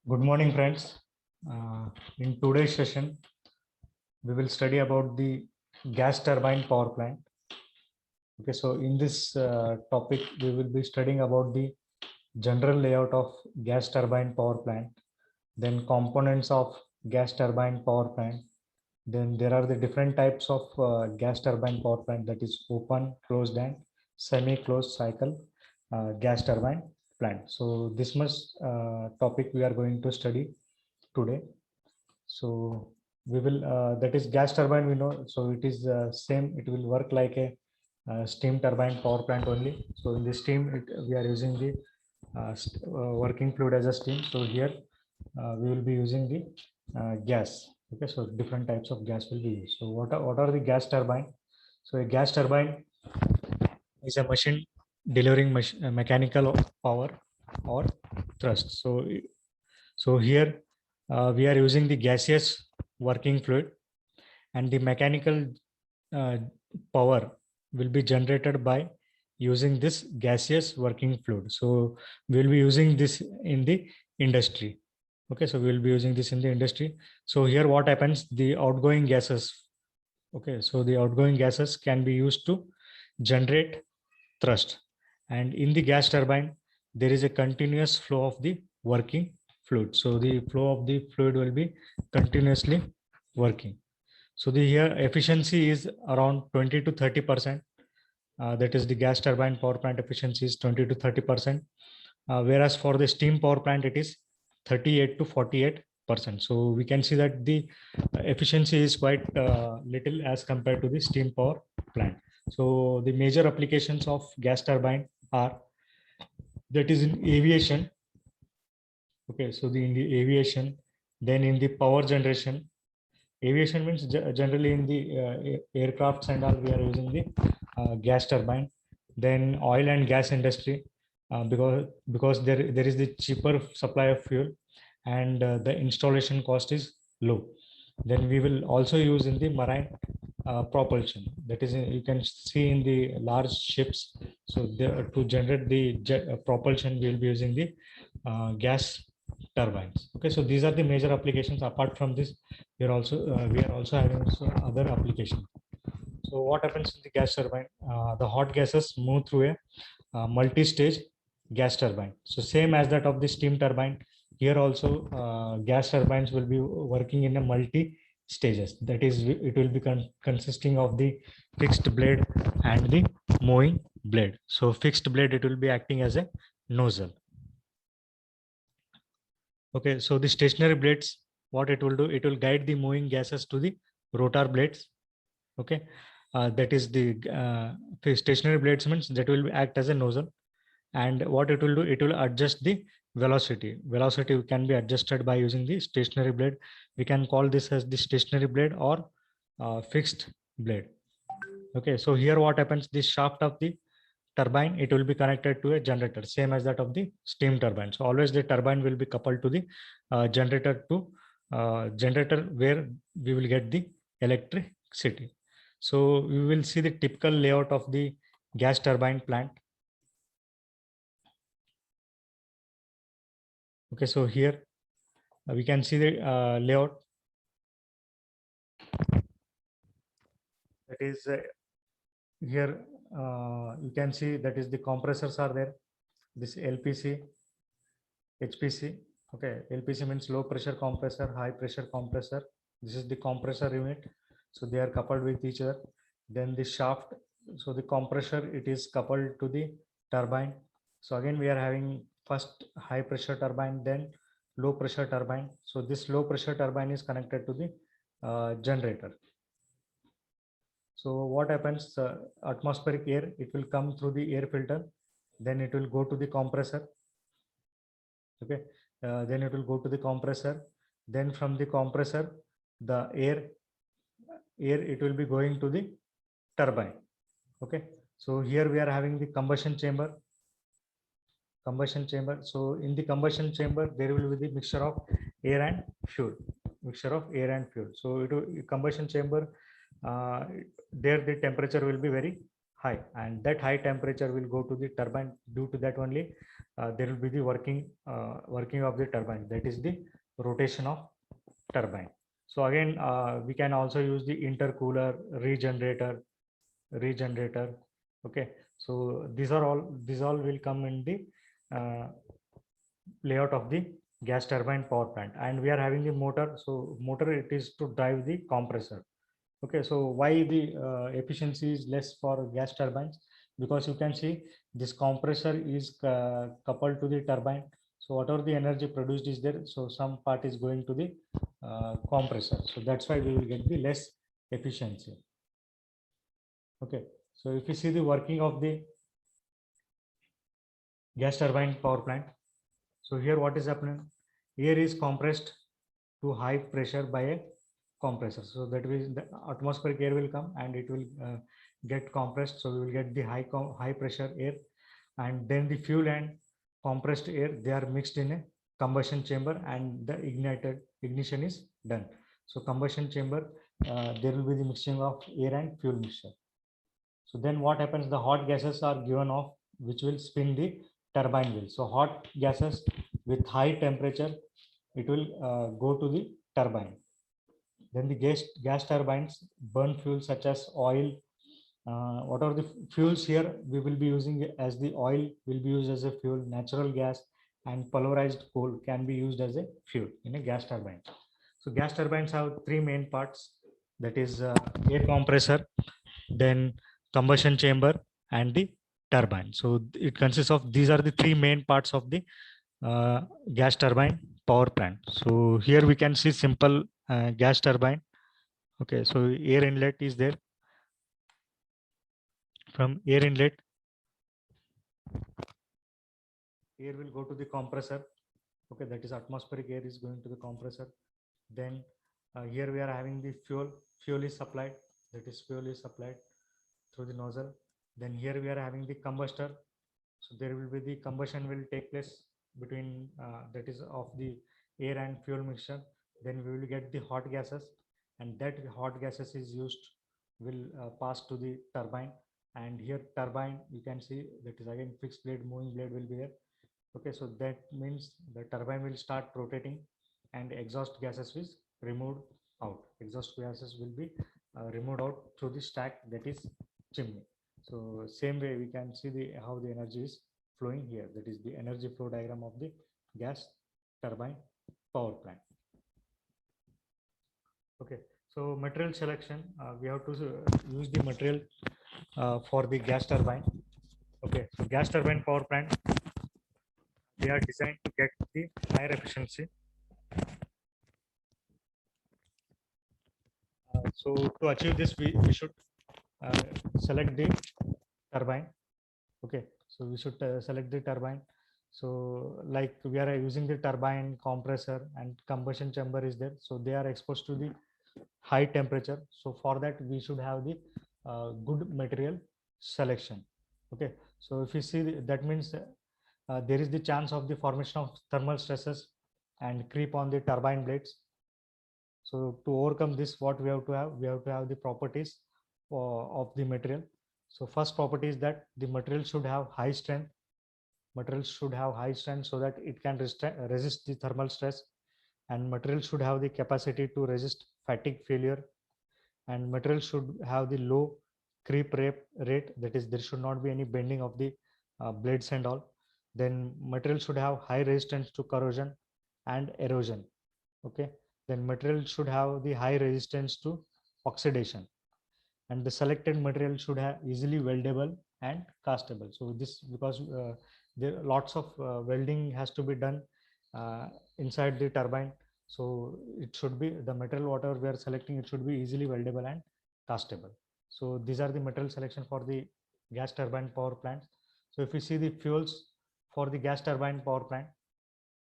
Good morning, friends. In today's session, we will study about the gas turbine power plant. Okay, so in this topic, we will be studying about the general layout of gas turbine power plant, then components of gas turbine power plant. Then there are the different types of gas turbine power plant, that is open, closed, and semi-closed cycle gas turbine plant. So this much topic we are going to study today. So we will that is gas turbine, we know. So it is same, it will work like a steam turbine power plant only. So in the steam we are using the working fluid as a steam. So here we will be using the gas. Okay, so different types of gas will be used. So what are the gas turbine? So a gas turbine is a machine delivering mechanical power or thrust. So here we are using the gaseous working fluid, and the mechanical uh, power will be generated by using this gaseous working fluid. So we will be using this in the industry. Okay, so we will be using this in the industry. So here what happens, the outgoing gases. Okay, so the outgoing gases can be used to generate thrust, and in the gas turbine there is a continuous flow of the working fluid. So the flow of the fluid will be continuously working. So the here efficiency is around 20 to 30%. That is the gas turbine power plant efficiency is 20 to 30%. Whereas for the steam power plant it is 38 to 48%. So we can see that the efficiency is quite little as compared to the steam power plant. So the major applications of gas turbine are, that is in aviation. Okay, so in the aviation, then in the power generation. Aviation means generally in the aircrafts and all, we are using the gas turbine. Then oil and gas industry, because there is the cheaper supply of fuel, and the installation cost is low. Then we will also use in the marine propulsion. That is, you can see in the large ships. So to generate the propulsion, we will be using the gas turbines. Okay, so these are the major applications. Apart from this, we are also having other applications. So what happens in the gas turbine? The hot gases move through a multi-stage gas turbine. So same as that of the steam turbine, here also gas turbines will be working in a multi stages. That is, it will be consisting of the fixed blade and the moving blade. So fixed blade, it will be acting as a nozzle. Okay, so the stationary blades, what it will do, it will guide the moving gases to the rotor blades. Okay, that is the stationary blades means that will act as a nozzle. And what it will do, it will adjust the velocity. Velocity can be adjusted by using the stationary blade. We can call this as the stationary blade or fixed blade. Okay, so here what happens, this shaft of the turbine, it will be connected to a generator, same as that of the steam turbine. So always the turbine will be coupled to the generator where we will get the electricity. So we will see the typical layout of the gas turbine plant. Okay, so here we can see the layout. That is here you can see, that is the compressors are there. This LPC, HPC. Okay, LPC means low pressure compressor, high pressure compressor. This is the compressor unit. So they are coupled with each other. Then the shaft. So the compressor, it is coupled to the turbine. So again we are having first high pressure turbine, then low pressure turbine. So this low pressure turbine is connected to the generator. So what happens, atmospheric air, it will come through the air filter, then it will go to the compressor. Okay, then it will go to the compressor. Then from the compressor, the air it will be going to the turbine. Okay, so here we are having the combustion chamber. So in the combustion chamber, there will be the mixture of air and fuel. So combustion chamber, there the temperature will be very high, and that high temperature will go to the turbine. Due to that only, there will be the working of the turbine. That is the rotation of turbine. So again, we can also use the intercooler, regenerator. Okay, so these all will come in the uh, layout of the gas turbine power plant. And we are having the motor. So motor, it is to drive the compressor. Okay, so why the efficiency is less for gas turbines? Because you can see this compressor is coupled to the turbine. So whatever the energy produced is there, so some part is going to the compressor. So that's why we will get the less efficiency. Okay, so if you see the working of the gas turbine power plant, so here what is happening? Air is compressed to high pressure by a compressor. So that means the atmospheric air will come and it will get compressed. So we will get the high pressure air, and then the fuel and compressed air, they are mixed in a combustion chamber, and the ignition is done. So combustion chamber, there will be the mixing of air and fuel mixture. So then what happens? The hot gases are given off, which will spin the turbine wheel. So hot gases with high temperature, it will go to the turbine. Then the gas turbines burn fuels such as oil. What are the fuels here? We will be using as the oil will be used as a fuel. Natural gas and pulverized coal can be used as a fuel in a gas turbine. So gas turbines have three main parts. That is air compressor, then combustion chamber, and the turbine. So it consists of, these are the three main parts of the gas turbine power plant. So here we can see simple gas turbine. Okay, so air inlet is there. From air inlet, air will go to the compressor. Okay, that is atmospheric air is going to the compressor. Then here we are having the fuel is supplied. That is, fuel is supplied through the nozzle. Then here we are having the combustor. So there will be the combustion will take place between that is of the air and fuel mixture. Then we will get the hot gases, and that hot gases is used will pass to the turbine. And here turbine, you can see that is again fixed blade, moving blade will be there. Okay, so that means the turbine will start rotating, and exhaust gases is removed out. Exhaust gases will be removed out through the stack, that is chimney. So same way we can see the how the energy is flowing here. That is the energy flow diagram of the gas turbine power plant. Okay, so material selection, we have to use the material for the gas turbine. Okay, so gas turbine power plant, they are designed to get the higher efficiency. So to achieve this, we should select the turbine. Okay, so we should select the turbine. So like we are using the turbine, compressor, and combustion chamber is there. So they are exposed to the high temperature. So for that, we should have the good material selection. Okay, so if you see that means there is the chance of the formation of thermal stresses and creep on the turbine blades. So to overcome this, what we have to have? We have to have the properties of the material. So first property is that the material should have high strength. Material should have high strength so that it can resist the thermal stress. And material should have the capacity to resist fatigue failure. And material should have the low creep rate. That is, there should not be any bending of the blades and all. Then material should have high resistance to corrosion and erosion. Okay, then material should have the high resistance to oxidation, and the selected material should have easily weldable and castable. So this, because there lots of welding has to be done inside the turbine. So it should be the material whatever we are selecting, it should be easily weldable and castable. So these are the material selection for the gas turbine power plants. So if you see the fuels for the gas turbine power plant,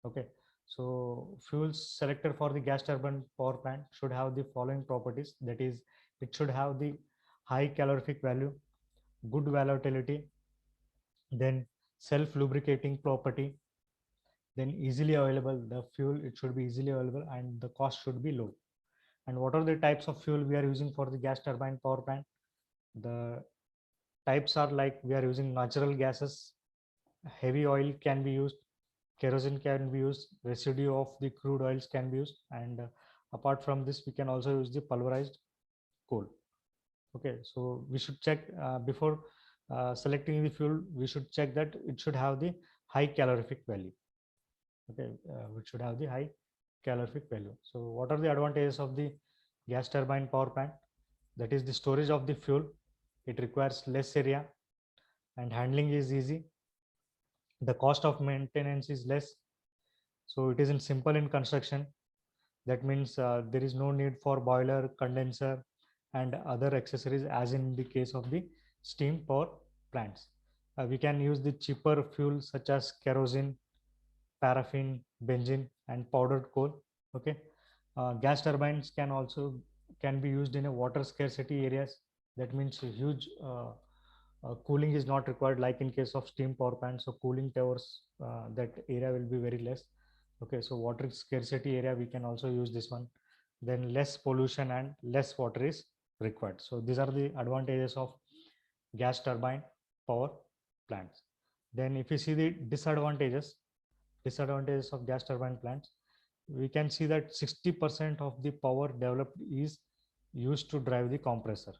okay, so fuels selected for the gas turbine power plant should have the following properties. That is, it should have the high calorific value, good volatility, then self lubricating property, then easily available. The fuel, it should be easily available, and the cost should be low. And what are the types of fuel we are using for the gas turbine power plant? The types are like we are using natural gases, heavy oil can be used, kerosene can be used, residue of the crude oils can be used, and apart from this we can also use the pulverized coal. Okay, so we should check before selecting the fuel, we should check that it should have the high calorific value. Okay, it should have the high calorific value. So what are the advantages of the gas turbine power plant? That is the storage of the fuel. It requires less area and handling is easy. The cost of maintenance is less. So it isn't simple in construction. That means there is no need for boiler, condenser, and other accessories as in the case of the steam power plants. We can use the cheaper fuels such as kerosene, paraffin, benzene, and powdered coal. Okay, gas turbines can be used in a water scarcity areas. That means a huge cooling is not required, like in case of steam power plant. So cooling towers, that area will be very less. Okay, so water scarcity area we can also use this one. Then less pollution and less water is required. So these are the advantages of gas turbine power plants. Then if you see the disadvantages of gas turbine plants, we can see that 60% of the power developed is used to drive the compressor.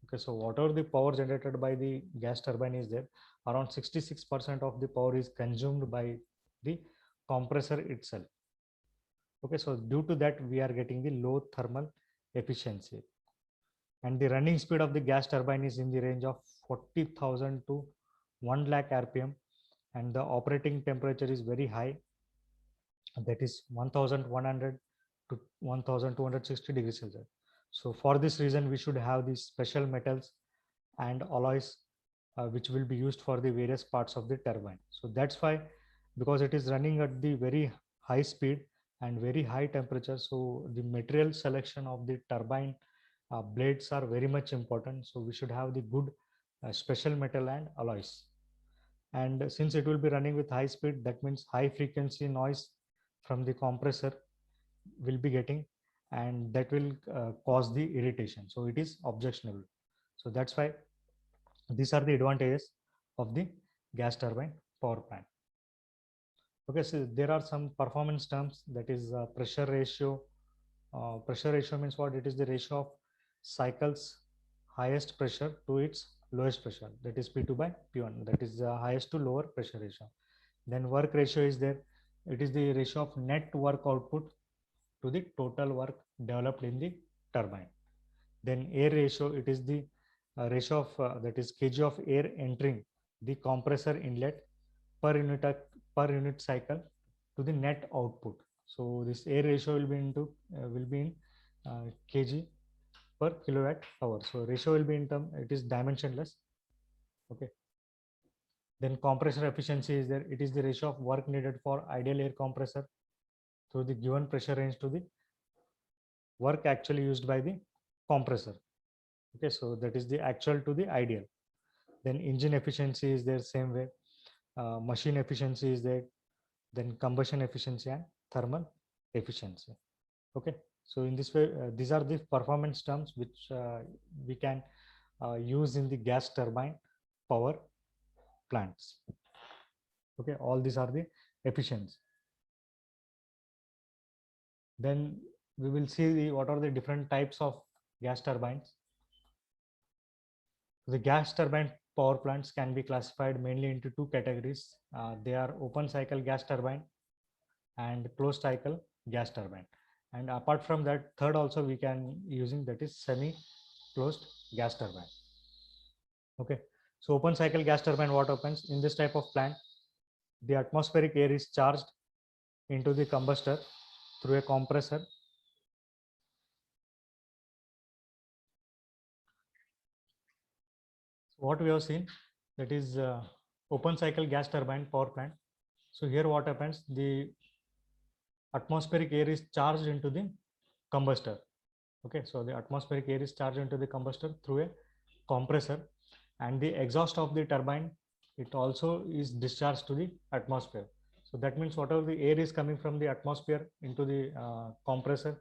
Okay, so whatever the power generated by the gas turbine is there, around 66% of the power is consumed by the compressor itself. Okay, so due to that we are getting the low thermal efficiency, and the running speed of the gas turbine is in the range of 40,000 to 1 lakh rpm, and the operating temperature is very high, that is 1100 to 1260 degrees Celsius. So for this reason we should have these special metals and alloys which will be used for the various parts of the turbine. So that's why, because it is running at the very high speed and very high temperature, so the material selection of the turbine blades are very much important. So we should have the good special metal and alloys. And since it will be running with high speed, that means high frequency noise from the compressor will be getting, and that will cause the irritation. So it is objectionable. So that's why these are the advantages of the gas turbine power plant. Okay, so there are some performance terms, that is pressure ratio. Pressure ratio means what? It is the ratio of cycles highest pressure to its lowest pressure, that is P2 by P1, that is the highest to lower pressure ratio. Then work ratio is there. It is the ratio of net work output to the total work developed in the turbine. Then air ratio, it is the ratio of that is kg of air entering the compressor inlet per unit cycle to the net output. So this air ratio will be in kg per kilowatt hour. So ratio will be in term, it is dimensionless. Okay. Then compressor efficiency is there. It is the ratio of work needed for ideal air compressor through the given pressure range to the work actually used by the compressor. Okay, so that is the actual to the ideal. Then engine efficiency is there, same way. Machine efficiency is there. Then combustion efficiency and thermal efficiency. Okay, so in this way, these are the performance terms which we can use in the gas turbine power plants. Okay, all these are the efficiency. Then we will see what are the different types of gas turbines. The gas turbine power plants can be classified mainly into two categories. They are open cycle gas turbine and closed cycle gas turbine. And apart from that, third also we can using, that is semi closed gas turbine. Okay, so open cycle gas turbine, what happens in this type of plant? The atmospheric air is charged into the combustor through a compressor. What we have seen, that is open cycle gas turbine power plant. So here what happens, the atmospheric air is charged into the combustor. Okay, so the atmospheric air is charged into the combustor through a compressor, and the exhaust of the turbine, it also is discharged to the atmosphere. So that means whatever the air is coming from the atmosphere into the compressor,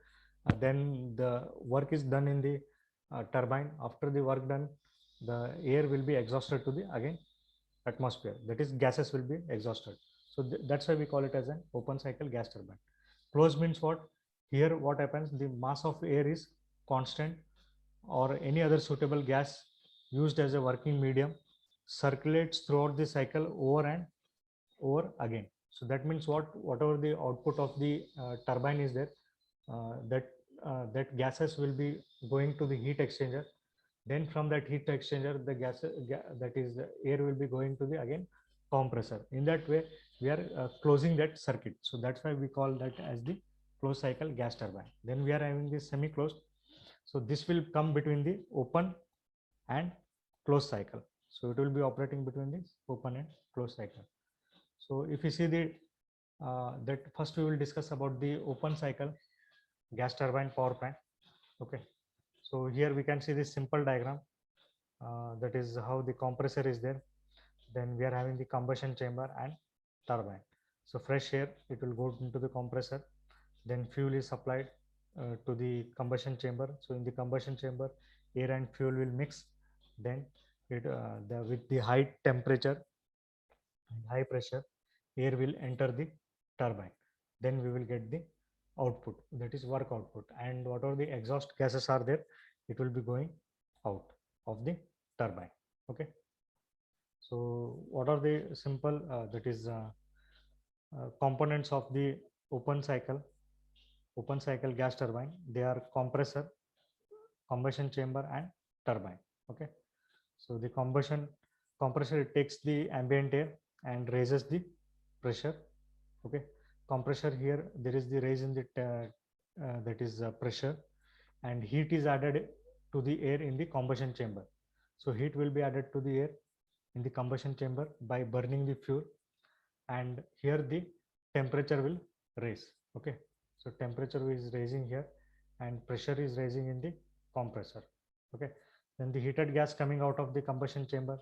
then the work is done in the turbine. After the work done, the air will be exhausted to the again atmosphere, that is gases will be exhausted. So that's why we call it as an open cycle gas turbine. Closed means what? Here what happens, the mass of air is constant, or any other suitable gas used as a working medium circulates throughout the cycle over and over again. So that means what? Whatever the output of the turbine is there, that gases will be going to the heat exchanger. Then from that heat exchanger, the gas, that is air, will be going to the again compressor. In that way we are closing that circuit. So that's why we call that as the closed cycle gas turbine. Then we are having this semi closed. So this will come between the open and closed cycle. So it will be operating between the open and closed cycle. So if you see the that first we will discuss about the open cycle gas turbine power plant. Okay, so here we can see this simple diagram. That is how the compressor is there. Then we are having the combustion chamber and turbine. So fresh air, it will go into the compressor. Then fuel is supplied to the combustion chamber. So in the combustion chamber, air and fuel will mix. Then with the high temperature and high pressure, air will enter the turbine. Then we will get the output, that is work output, and whatever the exhaust gases are there, it will be going out of the turbine. Okay, so what are the simple that is components of the open cycle gas turbine? They are compressor, combustion chamber and turbine. Okay, so the compressor, it takes the ambient air and raises the pressure. Okay, compressor, here there is the raise in the that is pressure, and heat is added to the air in the combustion chamber. So heat will be added to the air in the combustion chamber by burning the fuel, and here the temperature will raise. Okay, so temperature is raising here and pressure is raising in the compressor. Okay, then the heated gas coming out of the combustion chamber,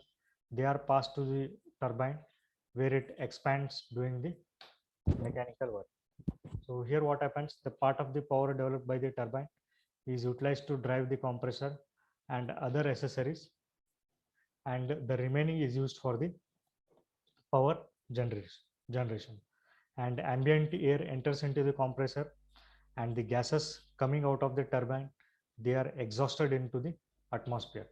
they are passed to the turbine where it expands doing the mechanical work. So here what happens, the part of the power developed by the turbine is utilized to drive the compressor and other accessories, and the remaining is used for the power generation. And ambient air enters into the compressor, and the gases coming out of the turbine, they are exhausted into the atmosphere.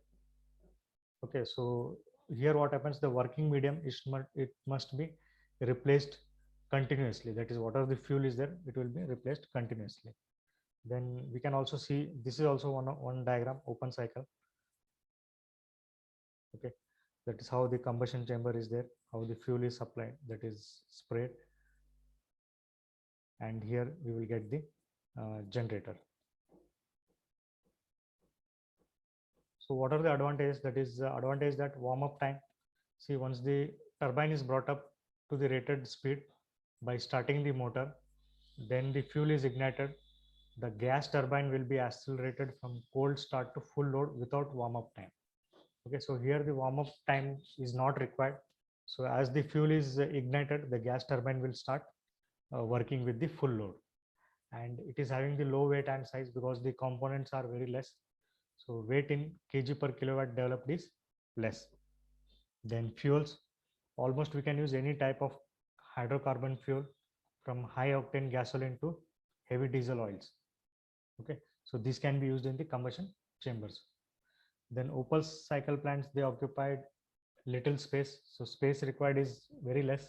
Okay, so here what happens, the working medium is it must be replaced continuously. That is, whatever the fuel is there, it will be replaced continuously. Then we can also see, this is also one diagram, open cycle. Okay, that is how the combustion chamber is there, how the fuel is supplied, that is sprayed, and here we will get the generator. So what are the advantages? That is advantage that warm up time. See, once the turbine is brought up to the rated speed by starting the motor, then the fuel is ignited. The gas turbine will be accelerated from cold start to full load without warm up time. Okay, so here the warm up time is not required. So as the fuel is ignited, the gas turbine will start working with the full load, and it is having the low weight and size because the components are very less. So weight in kg per kilowatt developed is less. Then fuels, almost we can use any type of hydrocarbon fuel, from high octane gasoline to heavy diesel oils. Okay, so this can be used in the combustion chambers. Then open cycle plants, they occupied little space, so space required is very less.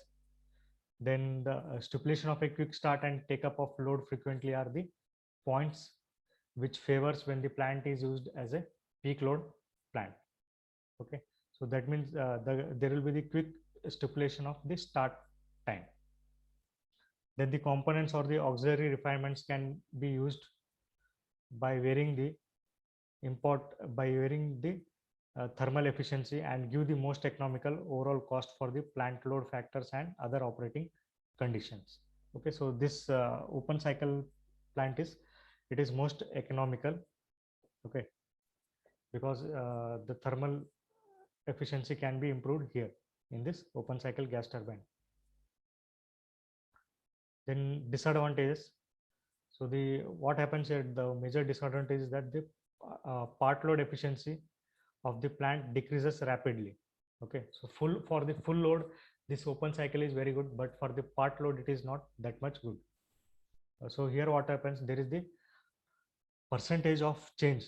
Then the stipulation of a quick start and take up of load frequently are the points which favors when the plant is used as a peak load plant. Okay, so that means there will be the quick stipulation of the start time. Then the components or the auxiliary refinements can be used by varying the thermal efficiency and give the most economical overall cost for the plant load factors and other operating conditions. Okay, so this open cycle plant is most economical. Okay, because the thermal efficiency can be improved here in this open cycle gas turbine. Then disadvantages. So the what happens here, the major disadvantage is that the part load efficiency of the plant decreases rapidly. Okay, so for the full load, this open cycle is very good, but for the part load, it is not that much good. So here what happens, there is the percentage of change,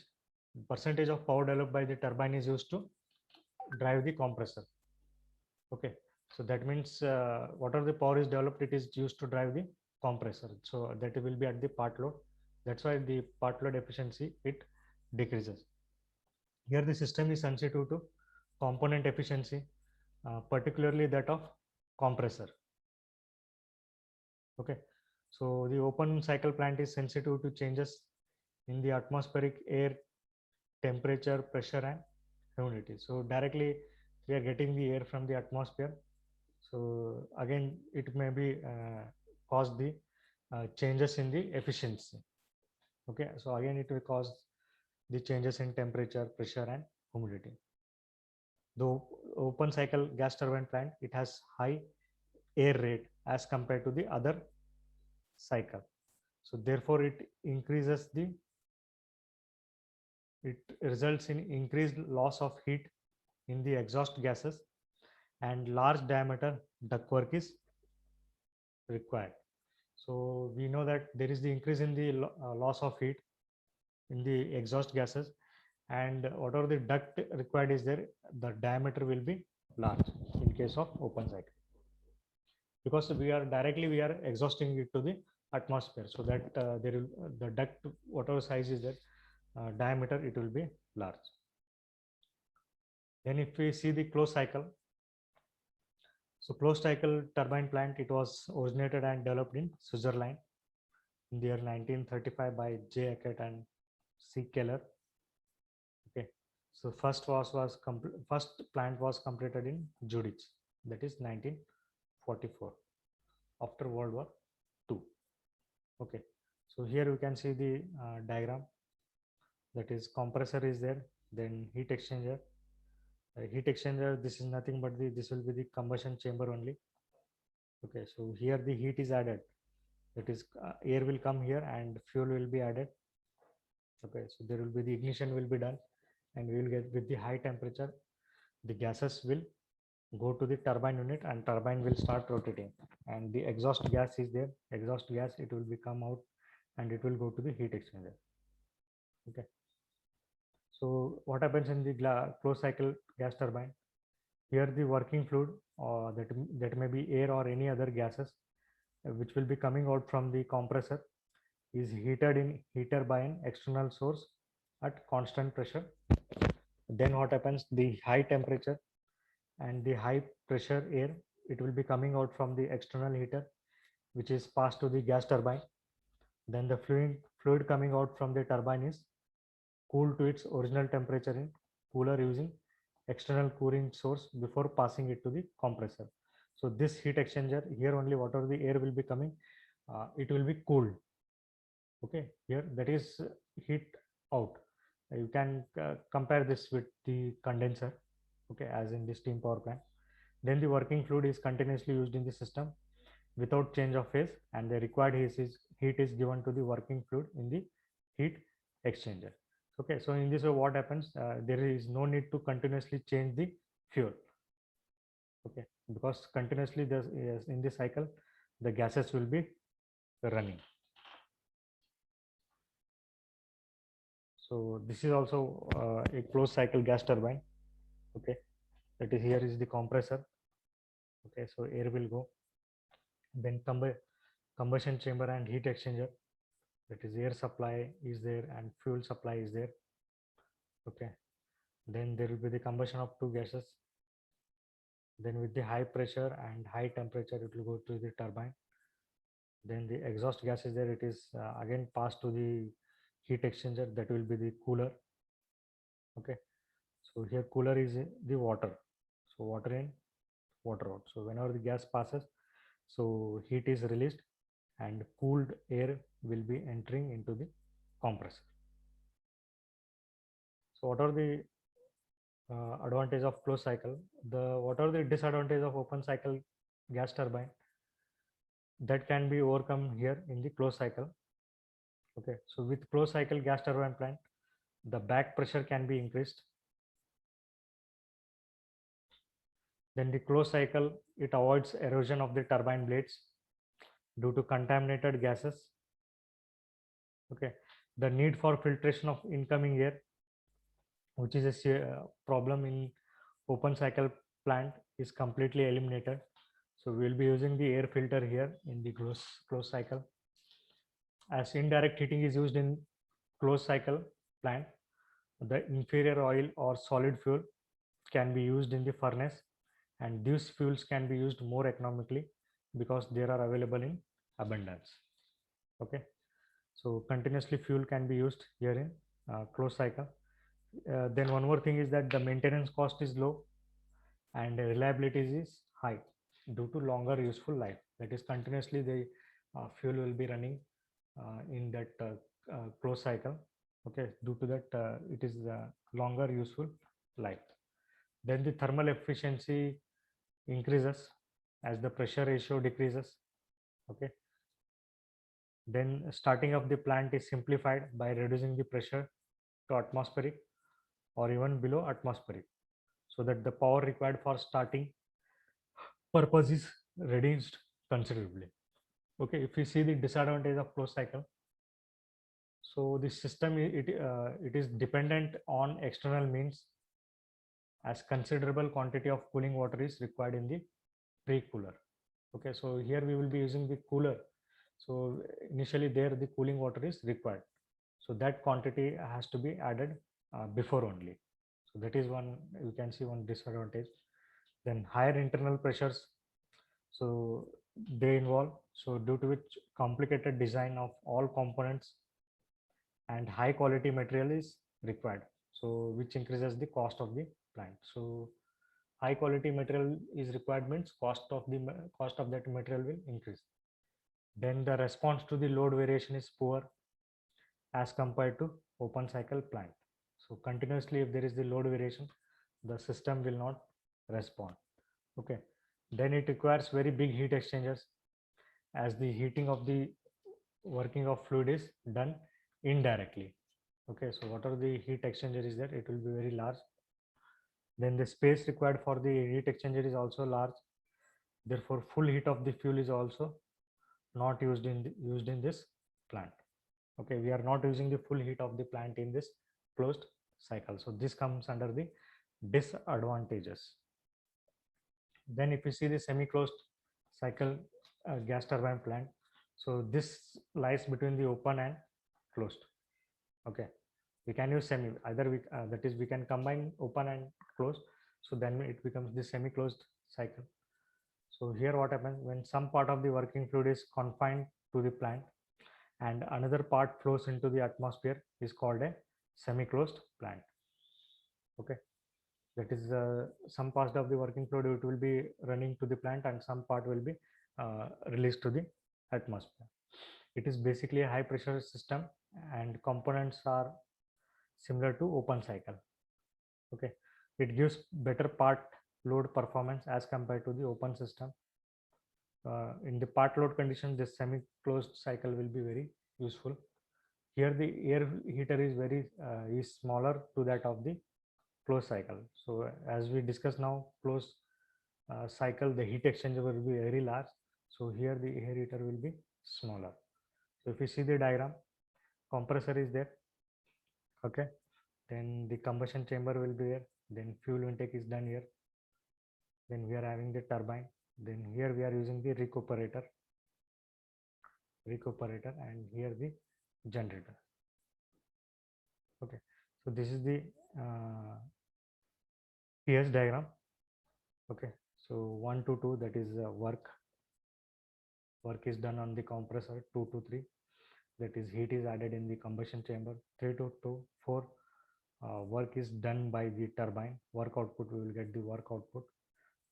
percentage of power developed by the turbine is used to drive the compressor. Okay, so that means whatever the power is developed, it is used to drive the compressor. So that will be at the part load. That's why the part load efficiency, it decreases. Here the system is sensitive to component efficiency, particularly that of compressor. Okay, so the open cycle plant is sensitive to changes in the atmospheric air temperature, pressure, and humidity. So directly we are getting the air from the atmosphere. So again, it may be cause the changes in the efficiency. Okay, so again it will cause the changes in temperature, pressure, and humidity. The open cycle gas turbine plant, it has high air rate as compared to the other cycle. So therefore it increases the, it results in increased loss of heat in the exhaust gases, and large diameter ductwork is required. So we know that there is the increase in the loss of heat in the exhaust gases, and whatever the duct required is there, the diameter will be large in case of open cycle, because we are exhausting it to the atmosphere, so that there will the duct, whatever size is there, diameter, it will be large. Then if we see the closed cycle, so closed cycle turbine plant, it was originated and developed in Switzerland in the year 1935 by J. Eckert and C. Keller. Okay, so first plant was completed in Zurich, that is 1944, after World War II. Okay, so here you can see the diagram, that is compressor is there, then heat exchanger. Heat exchanger, this is nothing but this will be the combustion chamber only. Okay, so here the heat is added, that is air will come here and fuel will be added. Okay, so there will be the ignition will be done, and we will get with the high temperature, the gases will go to the turbine unit, and turbine will start rotating, and the exhaust gas is there, exhaust gas, it will be come out and it will go to the heat exchanger. Okay, so what happens in the closed cycle gas turbine, here the working fluid, or that may be air or any other gases which will be coming out from the compressor, is heated in heater by an external source at constant pressure. Then what happens, the high temperature and the high pressure air, it will be coming out from the external heater, which is passed to the gas turbine. Then the fluid coming out from the turbine is cooled to its original temperature in cooler using external cooling source before passing it to the compressor. So this heat exchanger, here only whatever the air will be coming, it will be cooled. Okay, here that is heat out. You can compare this with the condenser, okay, as in the steam power plant. Then the working fluid is continuously used in the system without change of phase, and the required heat is given to the working fluid in the heat exchanger. Okay, so in this way what happens, there is no need to continuously change the fuel. Okay, because continuously in this cycle the gases will be running. So this is also a closed cycle gas turbine. Okay, that is, here is the compressor. Okay, so air will go, then combustion chamber and heat exchanger, that is air supply is there and fuel supply is there. Okay, then there will be the combustion of two gases, then with the high pressure and high temperature it will go to the turbine. Then the exhaust gas is there, it is again passed to the heat exchanger, that will be the cooler. Okay, so here cooler is the water, so water in, water out. So whenever the gas passes, so heat is released and cooled air will be entering into the compressor. So what are the advantage of closed cycle? What are the disadvantage of open cycle gas turbine? That can be overcome here in the closed cycle. Okay, so with closed cycle gas turbine plant, the back pressure can be increased. Then the closed cycle, it avoids erosion of the turbine blades due to contaminated gases. Okay, the need for filtration of incoming air, which is a problem in open cycle plant, is completely eliminated. So we will be using the air filter here in the closed cycle. As indirect heating is used in closed cycle plant, the inferior oil or solid fuel can be used in the furnace, and these fuels can be used more economically because they are available in abundance. Okay, so continuously fuel can be used here in closed cycle. Then one more thing is that the maintenance cost is low and reliability is high due to longer useful life. That is, continuously the fuel will be running in that closed cycle. Okay, due to that it is longer useful life. Then the thermal efficiency increases as the pressure ratio decreases. Okay, then starting of the plant is simplified by reducing the pressure to atmospheric or even below atmospheric, so that the power required for starting purpose is reduced considerably. Okay, if we see the disadvantage of closed cycle, so the system it is dependent on external means, as considerable quantity of cooling water is required in the pre-cooler. Okay, so here we will be using the cooler. So initially there the cooling water is required. So that quantity has to be added before only. So that is one, you can see one disadvantage. Then higher internal pressures, so they involve, so due to which complicated design of all components and high quality material is required, so which increases the cost of the plant. So high quality material is required means cost of that material will increase. Then the response to the load variation is poor as compared to open cycle plant. So continuously if there is the load variation, the system will not respond. Okay, then it requires very big heat exchangers, as the heating of the working of fluid is done indirectly. Okay, so whatever the heat exchanger is there, it will be very large. Then the space required for the heat exchanger is also large. Therefore, full heat of the fuel is also not used in this plant. Okay, we are not using the full heat of the plant in this closed cycle. So this comes under the disadvantages. Then if you see the semi-closed cycle gas turbine plant, so this lies between the open and closed. Okay, we can use semi, either we that is we can combine open and closed, so then it becomes the semi-closed cycle. So here what happens, when some part of the working fluid is confined to the plant and another part flows into the atmosphere, is called a semi-closed plant. Okay, that is some part of the working fluid it will be running to the plant and some part will be released to the atmosphere. It is basically a high pressure system and components are similar to open cycle. Okay, it gives better part load performance as compared to the open system. In the part load condition, this semi-closed cycle will be very useful. Here the air heater is very is smaller to that of the closed cycle. So as we discuss now, closed cycle, the heat exchanger will be very large. So here the air heater will be smaller. So if you see the diagram, compressor is there. Okay, then the combustion chamber will be there. Then fuel intake is done here. Then we are having the turbine. Then here we are using the recuperator, and here the generator. Okay, so this is the PS diagram. Okay, so 1 to 2, that is work is done on the compressor. 2 to 3, that is heat is added in the combustion chamber. 3 to 4, work is done by the turbine. Work output, we will get the work output.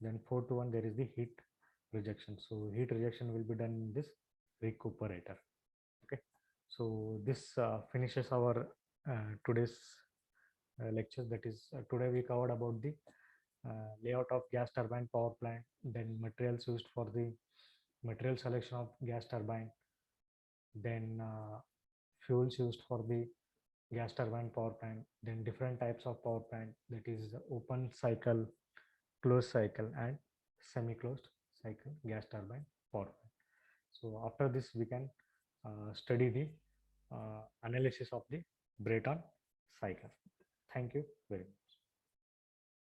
Then 4 to 1, there is the heat rejection. So heat rejection will be done in this recuperator. Okay, so this finishes our today's lecture. That is today we covered about the layout of gas turbine power plant, then materials used for the material selection of gas turbine, then fuels used for the gas turbine power plant, then different types of power plant, that is open cycle, closed cycle and semi-closed cycle gas turbine power plant. So after this, we can study the analysis of the Brayton cycle. Thank you very much.